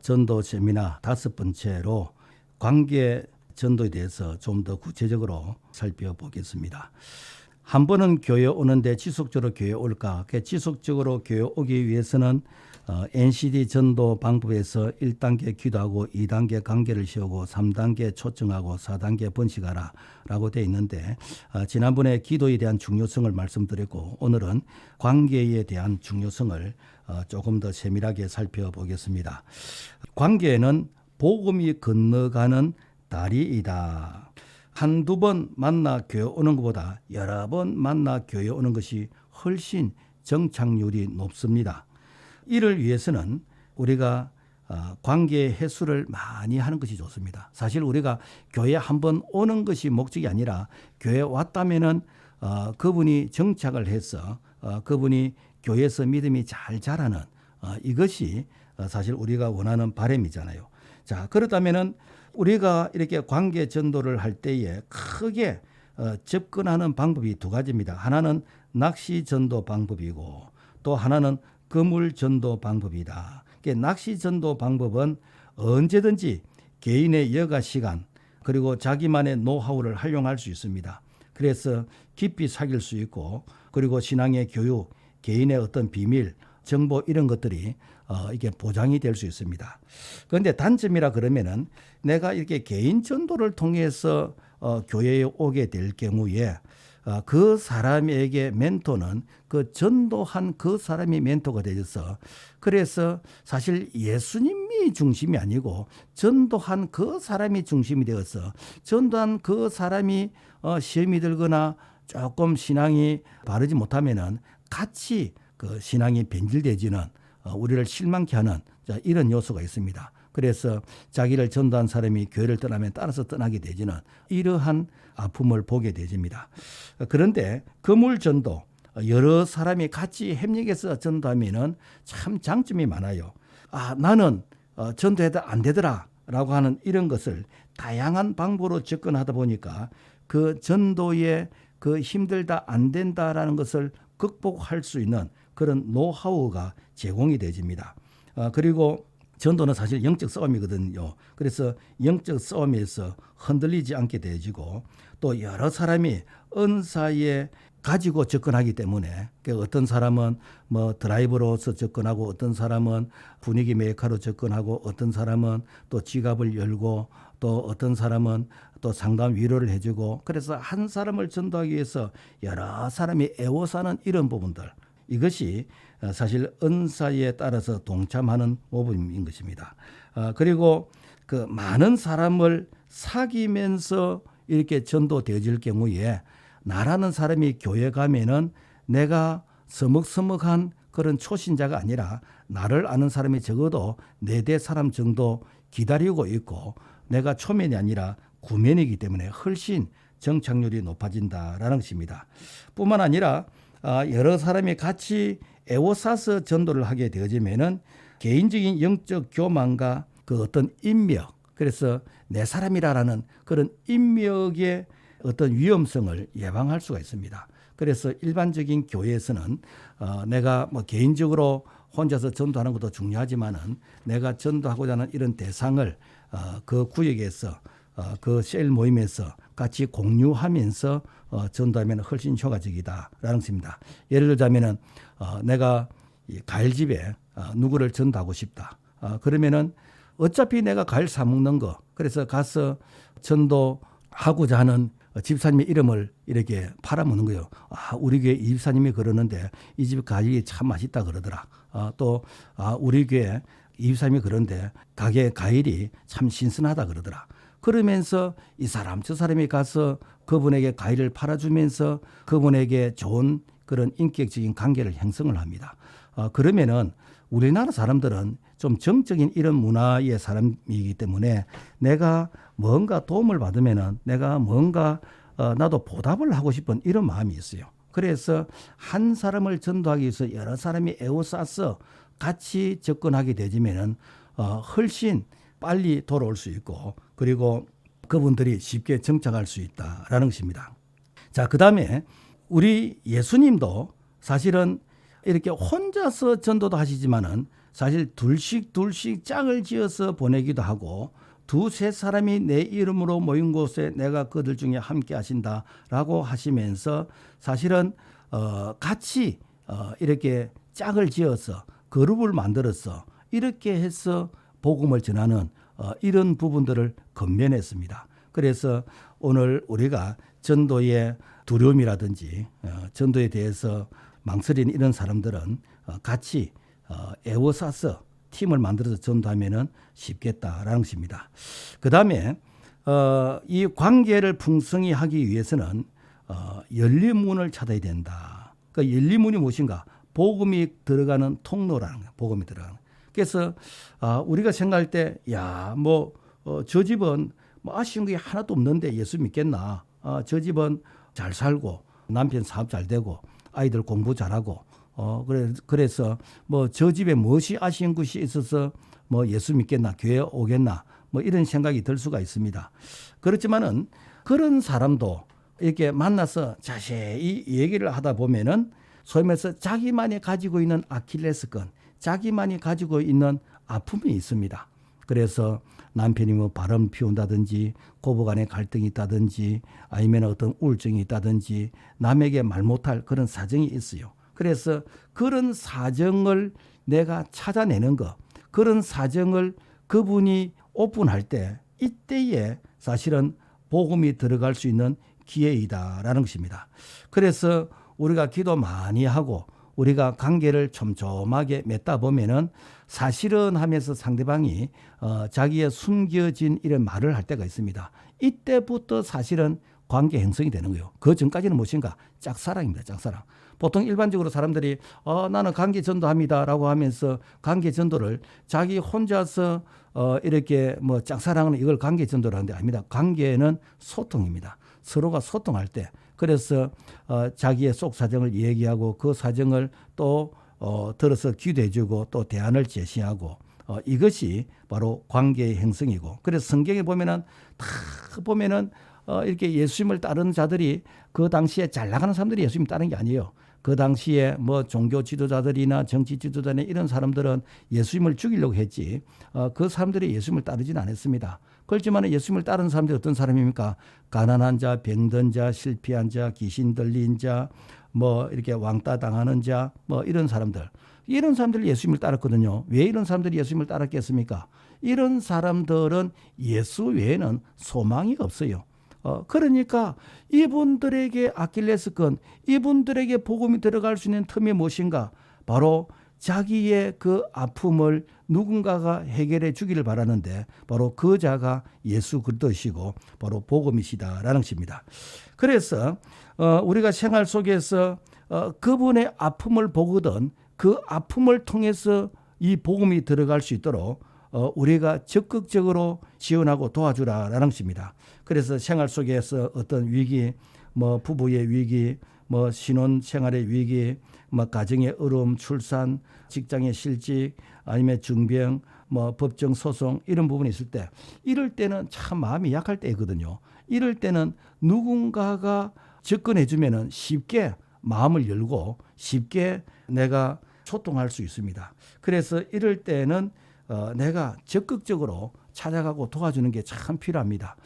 전도 세미나 5번째로 관계 전도에 대해서 좀 더 구체적으로 살펴보겠습니다. 한 번은 교회 오는데 지속적으로 교회 올까? 지속적으로 교회 오기 위해서는 NCD 전도 방법에서 1단계 기도하고 2단계 관계를 세우고 3단계 초청하고 4단계 번식하라 라고 되어 있는데 지난번에 기도에 대한 중요성을 말씀드렸고 오늘은 관계에 대한 중요성을 조금 더 세밀하게 살펴보겠습니다. 관계는 복음이 건너가는 다리이다. 한두 번 만나 교회 오는 것보다 여러 번 만나 교회 오는 것이 훨씬 정착률이 높습니다. 이를 위해서는 우리가 관계 횟수를 많이 하는 것이 좋습니다. 사실 우리가 교회 한번 오는 것이 목적이 아니라 교회 왔다면은 그분이 정착을 해서 그분이 교회에서 믿음이 잘 자라는 이것이 사실 우리가 원하는 바람이잖아요. 자, 그렇다면은 우리가 이렇게 관계 전도를 할 때에 크게 접근하는 방법이 두 가지입니다. 하나는 낚시 전도 방법이고 또 하나는 그물 전도 방법이다. 낚시 전도 방법은 언제든지 개인의 여가 시간 그리고 자기만의 노하우를 활용할 수 있습니다. 그래서 깊이 사귈 수 있고 그리고 신앙의 교육, 개인의 어떤 비밀, 정보 이런 것들이 이게 보장이 될 수 있습니다. 그런데 단점이라 그러면은 내가 이렇게 개인 전도를 통해서 교회에 오게 될 경우에 그 사람에게 멘토는 그 전도한 그 사람이 멘토가 되어서 그래서 사실 예수님이 중심이 아니고 전도한 그 사람이 중심이 되어서 전도한 그 사람이 시험이 들거나 조금 신앙이 바르지 못하면은 같이 그 신앙이 변질되지는 우리를 실망케 하는 이런 요소가 있습니다. 그래서 자기를 전도한 사람이 교회를 떠나면 따라서 떠나게 되지는 이러한 아픔을 보게 되집니다. 그런데 그물 전도 여러 사람이 같이 협력해서 전도하면은 참 장점이 많아요. 나는 전도해도 안 되더라라고 하는 이런 것을 다양한 방법으로 접근하다 보니까 그 전도에 그 힘들다 안 된다라는 것을 극복할 수 있는 그런 노하우가 제공이 되집니다. 그리고 전도는 사실 영적 싸움이거든요. 그래서 영적 싸움에서 흔들리지 않게 되어지고 또 여러 사람이 은사에 가지고 접근하기 때문에 어떤 사람은 뭐 드라이버로서 접근하고 어떤 사람은 분위기 메이커로 접근하고 어떤 사람은 또 지갑을 열고 또 어떤 사람은 또 상담 위로를 해주고 그래서 한 사람을 전도하기 위해서 여러 사람이 애워사는 이런 부분들 이것이 사실 은사에 따라서 동참하는 모범인 것입니다. 그리고 그 많은 사람을 사귀면서 이렇게 전도되어질 경우에 나라는 사람이 교회 가면은 내가 서먹서먹한 그런 초신자가 아니라 나를 아는 사람이 적어도 4대 사람 정도 기다리고 있고 내가 초면이 아니라 구면이기 때문에 훨씬 정착률이 높아진다라는 것입니다. 뿐만 아니라 여러 사람이 같이 애워싸서 전도를 하게 되어지면은 개인적인 영적 교만과 그 어떤 인력, 그래서 내 사람이라는 그런 인력의 어떤 위험성을 예방할 수가 있습니다. 그래서 일반적인 교회에서는 내가 뭐 개인적으로 혼자서 전도하는 것도 중요하지만은 내가 전도하고자 하는 이런 대상을 그 구역에서 그 셀 모임에서 같이 공유하면서 전도하면 훨씬 효과적이다라는 것입니다. 예를 들자면은 내가 가일집에 누구를 전도하고 싶다. 그러면은 어차피 내가 과일 사 먹는 거 그래서 가서 전도하고자 하는 집사님의 이름을 이렇게 팔아먹는 거예요. 우리 교회 이 집사님이 그러는데 이 집 과일이 참 맛있다 그러더라. 또 우리 교회 이 집사님이 그러는데 가게 과일이 참 신선하다 그러더라. 그러면서 이 사람 저 사람이 가서 그분에게 과일을 팔아주면서 그분에게 좋은 그런 인격적인 관계를 형성을 합니다. 그러면은 우리나라 사람들은 좀 정적인 이런 문화의 사람이기 때문에 내가 뭔가 도움을 받으면은 내가 뭔가 나도 보답을 하고 싶은 이런 마음이 있어요. 그래서 한 사람을 전도하기 위해서 여러 사람이 애워싸서 같이 접근하게 되지면은 훨씬 빨리 돌아올 수 있고 그리고 그분들이 쉽게 정착할 수 있다라는 것입니다. 자, 그다음에 우리 예수님도 사실은 이렇게 혼자서 전도도 하시지만은 사실 둘씩 짝을 지어서 보내기도 하고 두세 사람이 내 이름으로 모인 곳에 내가 그들 중에 함께 하신다라고 하시면서 사실은 같이 이렇게 짝을 지어서 그룹을 만들어서 이렇게 해서 복음을 전하는 이런 부분들을 건면했습니다. 그래서 오늘 우리가 전도의 두려움이라든지 전도에 대해서 망설이는 이런 사람들은 같이 에워싸서 팀을 만들어서 전도하면은 쉽겠다라는 것입니다. 그 다음에 이 관계를 풍성히 하기 위해서는 열린 문을 찾아야 된다. 그러니까 열린 문이 무엇인가? 복음이 들어가는 통로라는 거예요. 복음이 들어가는. 그래서 우리가 생각할 때, 야, 뭐 저 집은 뭐 아쉬운 게 하나도 없는데 예수 믿겠나? 저 집은 잘 살고 남편 사업 잘 되고 아이들 공부 잘하고 그래서 뭐 저 집에 무엇이 아쉬운 것이 있어서 뭐 예수 믿겠나? 교회 오겠나? 뭐 이런 생각이 들 수가 있습니다. 그렇지만은 그런 사람도 이렇게 만나서 자세히 얘기를 하다 보면은 소위 말해서 자기만이 가지고 있는 아킬레스건, 자기만이 가지고 있는 아픔이 있습니다. 그래서 남편이 뭐 바람 피운다든지 고부간에 갈등이 있다든지 아니면 어떤 우울증이 있다든지 남에게 말 못할 그런 사정이 있어요. 그래서 그런 사정을 내가 찾아내는 거, 그런 사정을 그분이 오픈할 때 이때에 사실은 복음이 들어갈 수 있는 기회이다라는 것입니다. 그래서 우리가 기도 많이 하고 우리가 관계를 촘촘하게 맺다 보면은 사실은 하면서 상대방이 자기의 숨겨진 이런 말을 할 때가 있습니다. 이때부터 사실은 관계 형성이 되는 거예요. 그 전까지는 무엇인가? 짝사랑입니다. 짝사랑. 보통 일반적으로 사람들이 나는 관계 전도합니다라고 하면서 관계 전도를 자기 혼자서 이렇게 뭐 짝사랑은 이걸 관계 전도를 하는데 아닙니다. 관계는 소통입니다. 서로가 소통할 때 그래서 자기의 속 사정을 얘기하고 그 사정을 또 들어서 기도해주고 또 대안을 제시하고 이것이 바로 관계의 형성이고 그래서 성경에 보면은 다 보면은 이렇게 예수님을 따르는 자들이 그 당시에 잘 나가는 사람들이 예수님 따르는 게 아니에요. 그 당시에 뭐 종교 지도자들이나 정치 지도자나 이런 사람들은 예수님을 죽이려고 했지 그 사람들이 예수님을 따르지는 않았습니다. 그렇지만 예수님을 따르는 사람들이 어떤 사람입니까? 가난한 자, 병든 자, 실패한 자, 귀신 들린 자, 뭐 이렇게 왕따 당하는 자, 뭐 이런 사람들. 이런 사람들이 예수님을 따랐거든요. 왜 이런 사람들이 예수님을 따랐겠습니까? 이런 사람들은 예수 외에는 소망이 없어요. 그러니까 이분들에게 아킬레스건, 이분들에게 복음이 들어갈 수 있는 틈이 무엇인가? 바로 자기의 그 아픔을 누군가가 해결해 주기를 바라는데 바로 그 자가 예수 그리스도시고 바로 복음이시다라는 것입니다. 그래서 우리가 생활 속에서 그분의 아픔을 보거든 그 아픔을 통해서 이 복음이 들어갈 수 있도록 우리가 적극적으로 지원하고 도와주라라는 것입니다. 그래서 생활 속에서 어떤 위기, 뭐 부부의 위기, 뭐 신혼 생활의 위기, 뭐 가정의 어려움, 출산, 직장의 실직, 아니면 중병, 뭐 법정 소송 이런 부분이 있을 때 이럴 때는 참 마음이 약할 때거든요. 이럴 때는 누군가가 접근해 주면은 쉽게 마음을 열고 쉽게 내가 소통할 수 있습니다. 그래서 이럴 때는 내가 적극적으로 찾아가고 도와주는 게 참 필요합니다.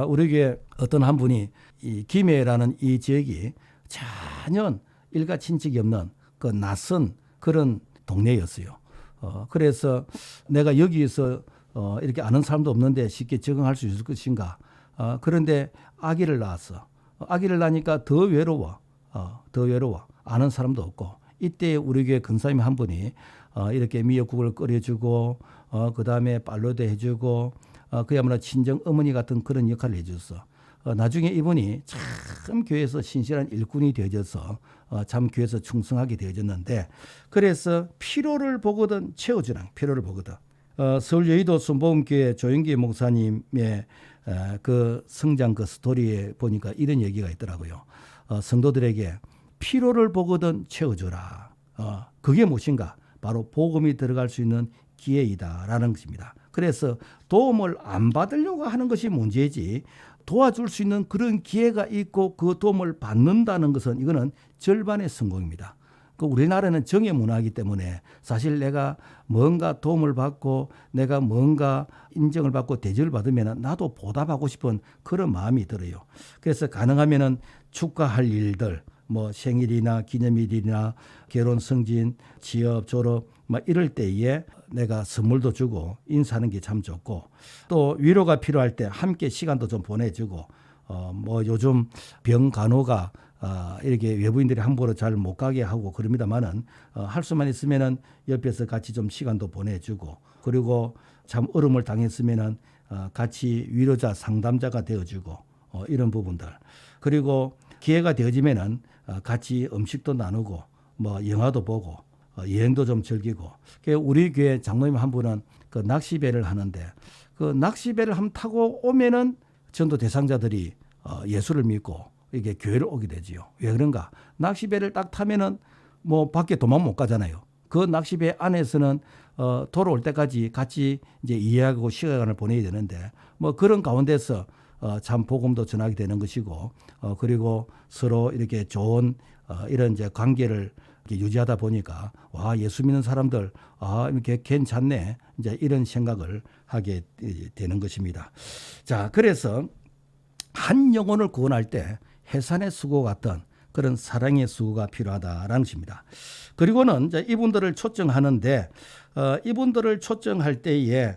우리에게 어떤 한 분이 이 김해라는 이 지역이 전혀 일가 친척이 없는 그 낯선 그런 동네였어요. 그래서 내가 여기에서 이렇게 아는 사람도 없는데 쉽게 적응할 수 있을 것인가. 그런데 아기를 낳았어. 아기를 낳으니까 더 외로워. 더 외로워. 아는 사람도 없고. 이때 우리 교회 권사님 한 분이 이렇게 미역국을 끓여주고 그 다음에 빨로도 해주고 그야말로 친정 어머니 같은 그런 역할을 해줬어. 나중에 이분이 참 교회에서 신실한 일꾼이 되어져서 참 교회에서 충성하게 되어졌는데 그래서 필요를 보거든 채워주라. 필요를 보거든. 서울 여의도 순복음교회 조영기 목사님의 그 성장 그 스토리에 보니까 이런 얘기가 있더라고요. 성도들에게 필요를 보거든 채워주라. 그게 무엇인가? 바로 복음이 들어갈 수 있는 기회이다라는 것입니다. 그래서 도움을 안 받으려고 하는 것이 문제지 도와줄 수 있는 그런 기회가 있고 그 도움을 받는다는 것은 이거는 절반의 성공입니다. 그 우리나라는 정의 문화이기 때문에 사실 내가 뭔가 도움을 받고 내가 뭔가 인정을 받고 대접을 받으면 나도 보답하고 싶은 그런 마음이 들어요. 그래서 가능하면은 축하할 일들, 뭐 생일이나 기념일이나 결혼 승진, 취업, 졸업 막 이럴 때에 내가 선물도 주고 인사하는 게 참 좋고, 또 위로가 필요할 때 함께 시간도 좀 보내주고, 뭐 요즘 병 간호가 이렇게 외부인들이 함부로 잘 못 가게 하고 그럽니다만은 할 수만 있으면은 옆에서 같이 좀 시간도 보내주고, 그리고 참 어려움을 당했으면은 같이 위로자 상담자가 되어주고, 이런 부분들. 그리고 기회가 되어지면은 같이 음식도 나누고 뭐 영화도 보고 여행도 좀 즐기고. 우리 교회 장로님 한 분은 그 낚시배를 하는데, 그 낚시배를 한번 타고 오면은 전도 대상자들이 예수를 믿고 이게 교회를 오게 되지요. 왜 그런가? 낚시배를 딱 타면은 뭐 밖에 도망 못 가잖아요. 그 낚시배 안에서는 돌아올 때까지 같이 이제 이해하고 시간을 보내야 되는데, 뭐 그런 가운데서 참 복음도 전하게 되는 것이고, 그리고 서로 이렇게 좋은 이런 이제 관계를 이렇게 유지하다 보니까, 와, 예수 믿는 사람들 이렇게 괜찮네, 이제 이런 생각을 하게 되는 것입니다. 자, 그래서 한 영혼을 구원할 때 해산의 수고 같은 그런 사랑의 수고가 필요하다라는 것입니다. 그리고는 이제 이분들을 초청하는데, 이분들을 초청할 때에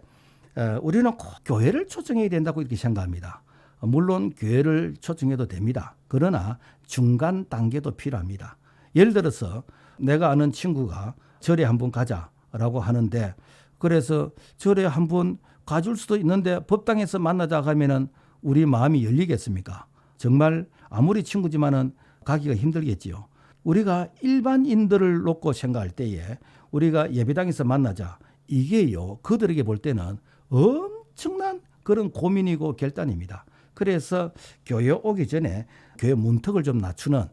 우리는 꼭 교회를 초청해야 된다고 이렇게 생각합니다. 물론 교회를 초청해도 됩니다. 그러나 중간 단계도 필요합니다. 예를 들어서 내가 아는 친구가 절에 한번 가자라고 하는데, 그래서 절에 한번 가줄 수도 있는데 법당에서 만나자 하면은 우리 마음이 열리겠습니까? 정말 아무리 친구지만은 가기가 힘들겠지요. 우리가 일반인들을 놓고 생각할 때에 우리가 예배당에서 만나자, 이게요, 그들에게 볼 때는 엄청난 그런 고민이고 결단입니다. 그래서 교회 오기 전에 교회 문턱을 좀 낮추는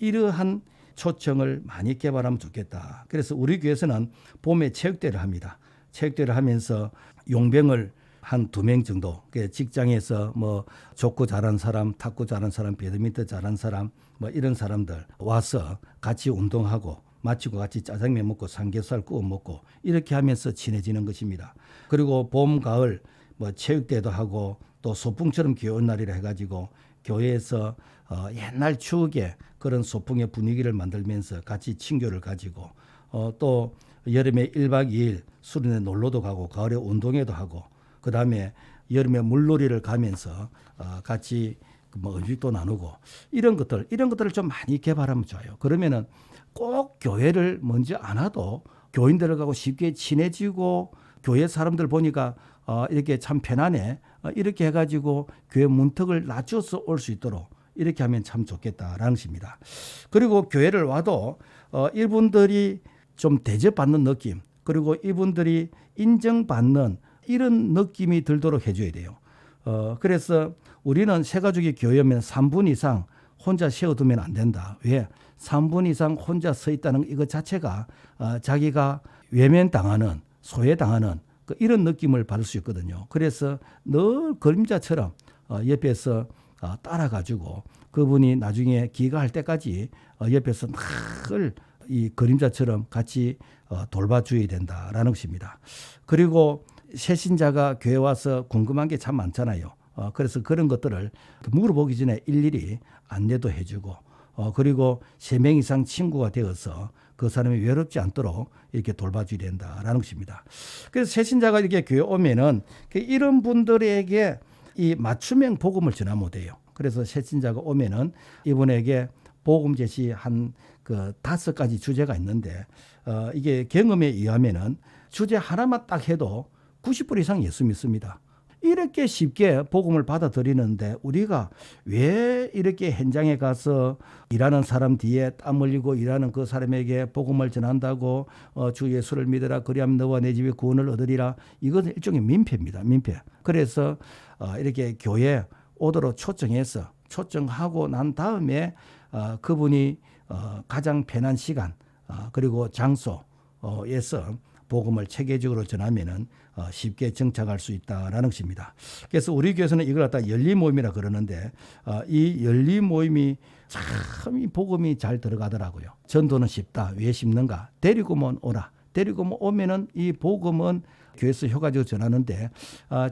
이러한 초청을 많이 개발하면 좋겠다. 그래서 우리 교회에서는 봄에 체육대회를 합니다. 체육대회를 하면서 용병을 한 2명 정도, 직장에서 뭐 족구 잘하는 사람, 탁구 잘하는 사람, 배드민턴 잘하는 사람, 뭐 이런 사람들 와서 같이 운동하고 마치고 같이 짜장면 먹고 삼겹살 구워 먹고 이렇게 하면서 친해지는 것입니다. 그리고 봄, 가을 뭐 체육대회도 하고, 또 소풍처럼 귀여운 날이라 해가지고 교회에서 옛날 추억의 그런 소풍의 분위기를 만들면서 같이 친교를 가지고, 또 여름에 1박 2일 수련회 놀러도 가고 가을에 운동회도 하고, 그 다음에 여름에 물놀이를 가면서 같이 뭐 음식도 나누고, 이런 것들을 좀 많이 개발하면 좋아요. 그러면은 꼭 교회를 먼저 안 와도 교인들하고 쉽게 친해지고, 교회 사람들 보니까 이렇게 참 편하네, 이렇게 해가지고 교회 문턱을 낮춰서 올 수 있도록 이렇게 하면 참 좋겠다라는 것입니다. 그리고 교회를 와도 이분들이 좀 대접받는 느낌, 그리고 이분들이 인정받는 이런 느낌이 들도록 해줘야 돼요. 그래서 우리는 새가족이 교회면 3분 이상 혼자 세워두면 안 된다. 왜? 3분 이상 혼자 서 있다는 이것 자체가 자기가 외면당하는, 소외당하는 이런 느낌을 받을 수 있거든요. 그래서 늘 그림자처럼 옆에서 따라가지고 그분이 나중에 귀가할 때까지 옆에서 늘 이 그림자처럼 같이 돌봐줘야 된다라는 것입니다. 그리고 새신자가 교회 와서 궁금한 게 참 많잖아요. 그래서 그런 것들을 물어보기 전에 일일이 안내도 해주고, 그리고 3명 이상 친구가 되어서 그 사람이 외롭지 않도록 이렇게 돌봐줘야 된다라는 것입니다. 그래서 새신자가 이렇게 교회 오면은 이런 분들에게 이 맞춤형 복음을 전하면 돼요. 그래서 새신자가 오면은 이분에게 복음 제시 한 5가지 주제가 있는데, 이게 경험에 의하면은 주제 하나만 딱 해도 90% 이상 예수 믿습니다. 이렇게 쉽게 복음을 받아들이는데 우리가 왜 이렇게 현장에 가서 일하는 사람 뒤에 땀 흘리고 일하는 그 사람에게 복음을 전한다고 주 예수를 믿으라 그리하면 너와 내 집에 구원을 얻으리라, 이것은 일종의 민폐입니다. 민폐. 그래서 이렇게 교회 오도록 초청하고 난 다음에 그분이 가장 편한 시간 그리고 장소에서 복음을 체계적으로 전하면은 쉽게 정착할 수 있다라는 것입니다. 그래서 우리 교회에서는 이걸 갖다 열린 모임이라 그러는데 이 열린 모임이 참 이 복음이 잘 들어가더라고요. 전도는 쉽다. 왜 쉽는가? 데리고만 오라. 데리고 오면은 이 복음은 교회에서 효과적으로 전하는데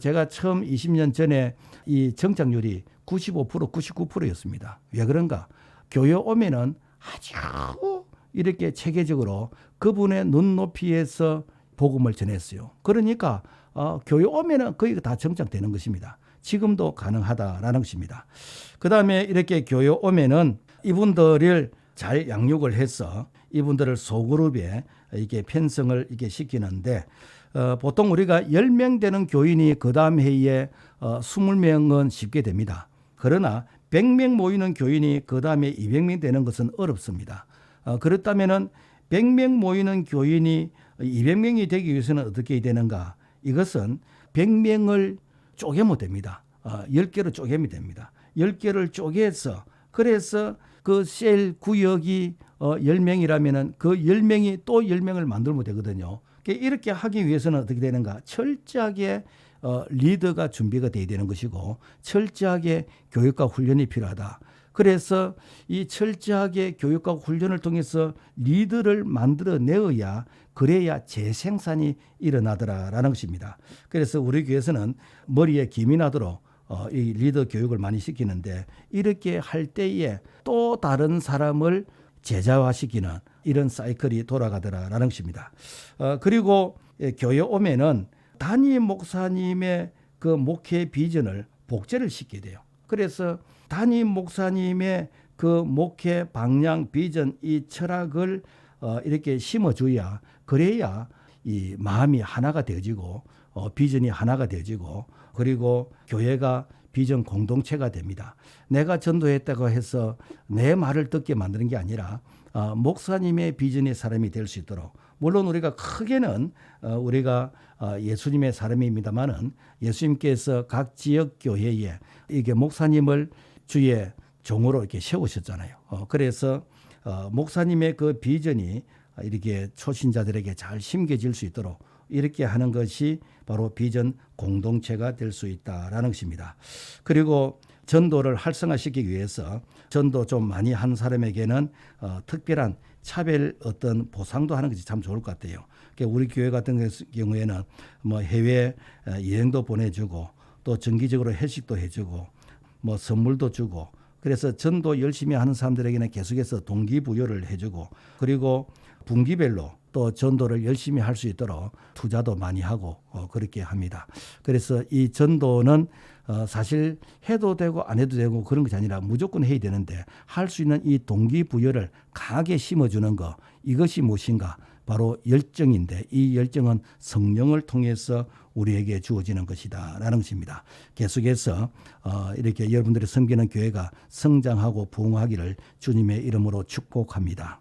제가 처음 20년 전에 이 정착률이 95%, 99%였습니다. 왜 그런가? 교회 오면은 아주 이렇게 체계적으로 그분의 눈높이에서 복음을 전했어요. 그러니까 교회 오면은 거의 다 정착되는 것입니다. 지금도 가능하다라는 것입니다. 그 다음에 이렇게 교회 오면은 이분들을 잘 양육을 해서 이분들을 소그룹에 이게 편성을 이게 시키는데 보통 우리가 10명 되는 교인이 그 다음 해에 20명은 쉽게 됩니다. 그러나 100명 모이는 교인이 그 다음에 200명 되는 것은 어렵습니다. 그렇다면은 100명 모이는 교인이 200명이 되기 위해서는 어떻게 해야 되는가? 이것은 100명을 쪼개면 됩니다. 10개로 쪼개면 됩니다. 10개를 쪼개서 그래서 그 셀 구역이 10명이라면은 그 10명이 또 10명을 만들면 되거든요. 이렇게 하기 위해서는 어떻게 되는가? 철저하게 리더가 준비가 돼야 되는 것이고 철저하게 교육과 훈련이 필요하다. 그래서 이 철저하게 교육과 훈련을 통해서 리더를 만들어내어야 그래야 재생산이 일어나더라라는 것입니다. 그래서 우리 교회에서는 머리에 김이 나도록 이 리더 교육을 많이 시키는데 이렇게 할 때에 또 다른 사람을 제자화시키는 이런 사이클이 돌아가더라라는 것입니다. 그리고 교회 오면은 담임 목사님의 그 목회 비전을 복제를 시켜야 돼요. 그래서 담임 목사님의 그 목회 방향 비전 이 철학을 이렇게 심어줘야 그래야 이 마음이 하나가 되어지고 비전이 하나가 되어지고 그리고 교회가 비전 공동체가 됩니다. 내가 전도했다고 해서 내 말을 듣게 만드는 게 아니라 목사님의 비전의 사람이 될 수 있도록 물론 우리가 크게는 우리가 예수님의 사람입니다만은 예수님께서 각 지역 교회에 이게 목사님을 주의 종으로 이렇게 세우셨잖아요. 그래서 목사님의 그 비전이 이렇게 초신자들에게 잘 심겨질 수 있도록 이렇게 하는 것이 바로 비전 공동체가 될 수 있다라는 것입니다. 그리고 전도를 활성화시키기 위해서 전도 좀 많이 한 사람에게는 특별한 차별 어떤 보상도 하는 것이 참 좋을 것 같아요. 그러니까 우리 교회 같은 경우에는 뭐 해외 여행도 보내주고 또 정기적으로 회식도 해주고 뭐 선물도 주고 그래서 전도 열심히 하는 사람들에게는 계속해서 동기부여를 해주고 그리고 분기별로 또 전도를 열심히 할 수 있도록 투자도 많이 하고 그렇게 합니다. 그래서 이 전도는 사실 해도 되고 안 해도 되고 그런 것이 아니라 무조건 해야 되는데 할 수 있는 이 동기부여를 강하게 심어주는 것 이것이 무엇인가? 바로 열정인데 이 열정은 성령을 통해서 우리에게 주어지는 것이다 라는 것입니다. 계속해서 이렇게 여러분들이 섬기는 교회가 성장하고 부흥하기를 주님의 이름으로 축복합니다.